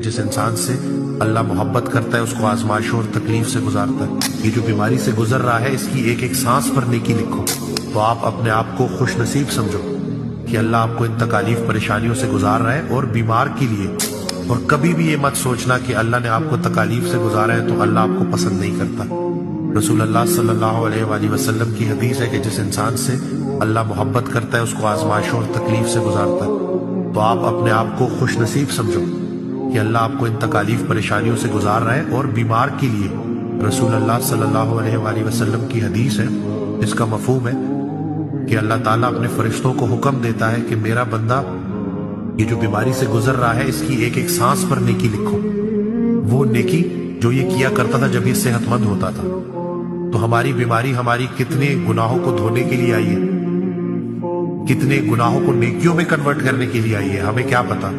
جس انسان سے اللہ محبت کرتا ہے اس کو آزمائشوں اور تکلیف سے گزارتا ہے۔ یہ جو بیماری سے گزر رہا ہے اس کی ایک ایک سانس پر نیکی لکھو، تو آپ اپنے آپ کو خوش نصیب سمجھو کہ اللہ آپ کو ان تکالیف پریشانیوں سے گزار رہا ہے اور بیمار کے لیے۔ اور کبھی بھی یہ مت سوچنا کہ اللہ نے آپ کو تکالیف سے گزارا ہے تو اللہ آپ کو پسند نہیں کرتا۔ رسول اللہ صلی اللہ علیہ وآلہ وسلم کی حدیث ہے کہ جس انسان سے اللہ محبت کرتا ہے اس کو آزمائشوں اور تکلیف سے گزارتا ہے، تو آپ اپنے آپ کو خوش نصیب سمجھو کہ اللہ آپ کو ان تکالیف پریشانیوں سے گزار رہا ہے اور بیمار کے لیے۔ رسول اللہ صلی اللہ علیہ وآلہ وسلم کی حدیث ہے، اس کا مفہوم ہے کہ اللہ تعالیٰ اپنے فرشتوں کو حکم دیتا ہے کہ میرا بندہ یہ جو بیماری سے گزر رہا ہے اس کی ایک ایک سانس پر نیکی لکھو، وہ نیکی جو یہ کیا کرتا تھا جب یہ صحت مند ہوتا تھا۔ تو ہماری بیماری ہماری کتنے گناہوں کو دھونے کے لیے آئی ہے، کتنے گناہوں کو نیکیوں میں کنورٹ کرنے کے لیے آئی ہے، ہمیں کیا پتا۔